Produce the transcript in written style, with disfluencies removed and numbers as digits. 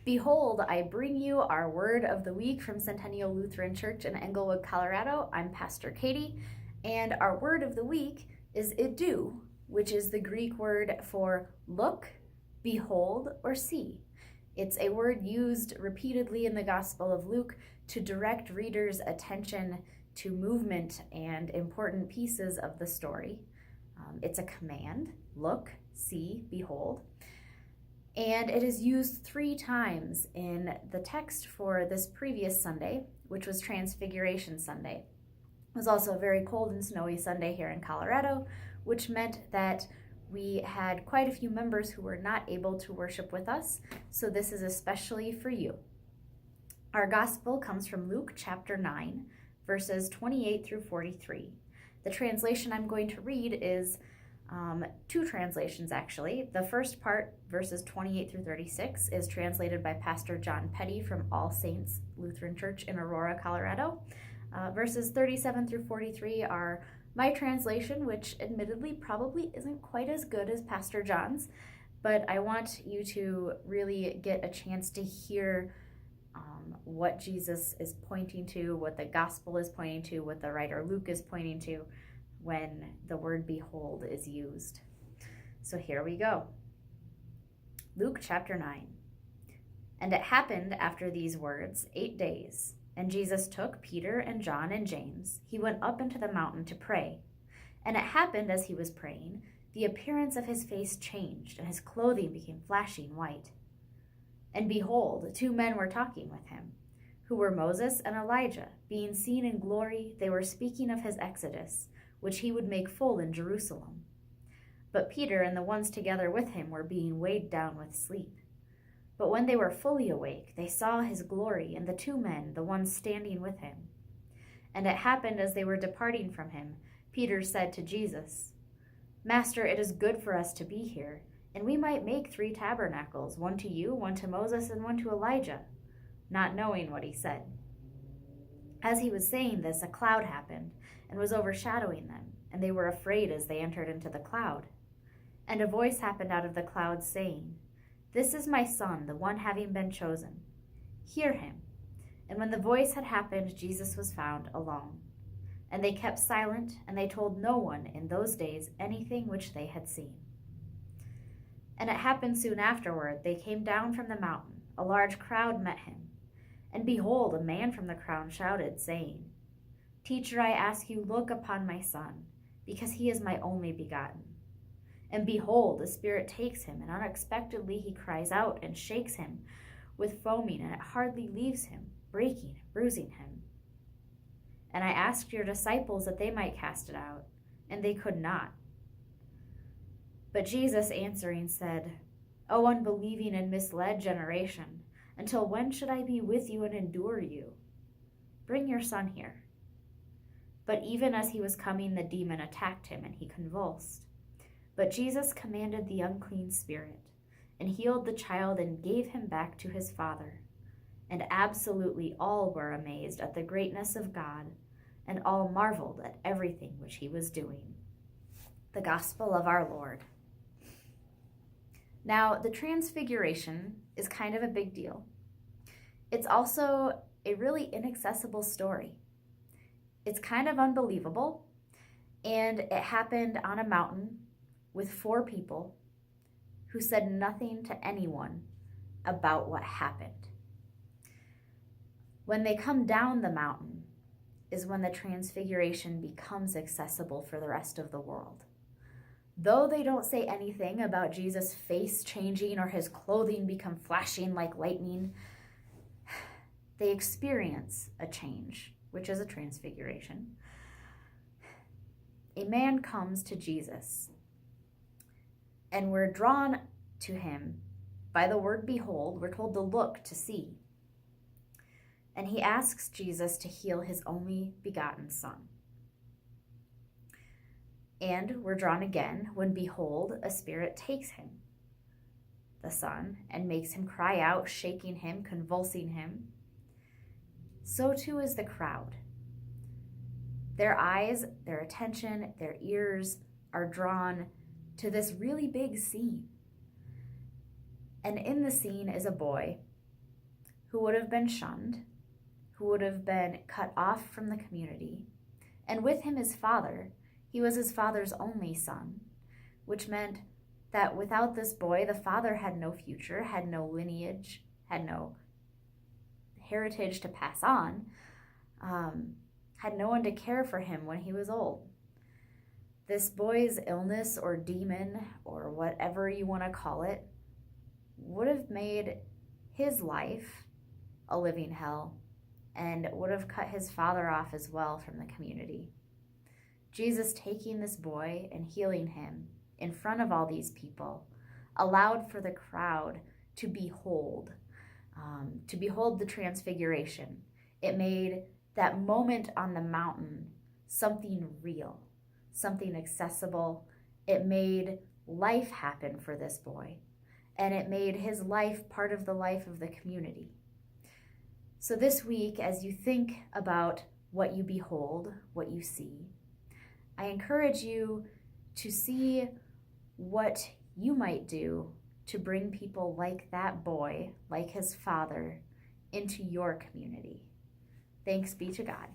Behold, I bring you our word of the week from Centennial Lutheran Church in Englewood, Colorado. I'm Pastor Katie, and our word of the week is idu, which is the Greek word for look, behold, or see. It's a word used repeatedly in the Gospel of Luke to direct readers' attention to movement and important pieces of the story. It's a command, look, see, behold. And it is used 3 times in the text for this previous Sunday, which was Transfiguration Sunday. It was also a very cold and snowy Sunday here in Colorado, which meant that we had quite a few members who were not able to worship with us, so this is especially for you. Our gospel comes from Luke chapter 9, verses 28 through 43. The translation I'm going to read is 2 translations, actually. The first part, verses 28 through 36, is translated by Pastor John Petty from All Saints Lutheran Church in Aurora, Colorado. Verses 37 through 43 are my translation, which admittedly probably isn't quite as good as Pastor John's, but I want you to really get a chance to hear what Jesus is pointing to, what the gospel is pointing to, what the writer Luke is pointing to when the word behold is used. So here we go. Luke chapter 9. And it happened after these words 8 days, and Jesus took Peter and John and James. He went up into the mountain to pray. And it happened as he was praying, the appearance of his face changed, and his clothing became flashing white. And behold, 2 men were talking with him, who were Moses and Elijah. Being seen in glory, they were speaking of his exodus, which he would make full in Jerusalem. But Peter and the ones together with him were being weighed down with sleep. But when they were fully awake, they saw his glory and the 2 men, the ones standing with him. And it happened as they were departing from him, Peter said to Jesus, Master, it is good for us to be here, and we might make 3 tabernacles, one to you, one to Moses, and one to Elijah, not knowing what he said. As he was saying this, a cloud happened and was overshadowing them, and they were afraid as they entered into the cloud. And a voice happened out of the cloud, saying, This is my son, the one having been chosen. Hear him. And when the voice had happened, Jesus was found alone. And they kept silent, and they told no one in those days anything which they had seen. And it happened soon afterward, they came down from the mountain. A large crowd met him. And behold, a man from the crowd shouted, saying, Teacher, I ask you, look upon my son, because he is my only begotten. And behold, the Spirit takes him, and unexpectedly he cries out and shakes him with foaming, and it hardly leaves him, breaking and bruising him. And I asked your disciples that they might cast it out, and they could not. But Jesus answering said, O unbelieving and misled generation, until when should I be with you and endure you? Bring your son here. But even as he was coming, the demon attacked him, and he convulsed. But Jesus commanded the unclean spirit, and healed the child, and gave him back to his father. And absolutely all were amazed at the greatness of God, and all marveled at everything which he was doing. The Gospel of our Lord. Now, the Transfiguration is kind of a big deal. It's also a really inaccessible story. It's kind of unbelievable, and it happened on a mountain with 4 people who said nothing to anyone about what happened. When they come down the mountain is when the Transfiguration becomes accessible for the rest of the world. Though they don't say anything about Jesus' face changing or his clothing become flashing like lightning, they experience a change, which is a transfiguration. A man comes to Jesus, and we're drawn to him by the word behold. We're told to look, to see. And he asks Jesus to heal his only begotten son. And we're drawn again when, behold, a spirit takes him, the son, and makes him cry out, shaking him, convulsing him. So too is the crowd. Their eyes, their attention, their ears are drawn to this really big scene. And in the scene is a boy who would have been shunned, who would have been cut off from the community, and with him his father. He was his father's only son, which meant that without this boy, the father had no future, had no lineage, had no heritage to pass on, had no one to care for him when he was old. This boy's illness or demon, or whatever you want to call it, would have made his life a living hell and would have cut his father off as well from the community. Jesus taking this boy and healing him in front of all these people allowed for the crowd to behold the Transfiguration. It made that moment on the mountain something real, something accessible. It made life happen for this boy, and it made his life part of the life of the community. So this week, as you think about what you behold, what you see, I encourage you to see what you might do to bring people like that boy, like his father, into your community. Thanks be to God.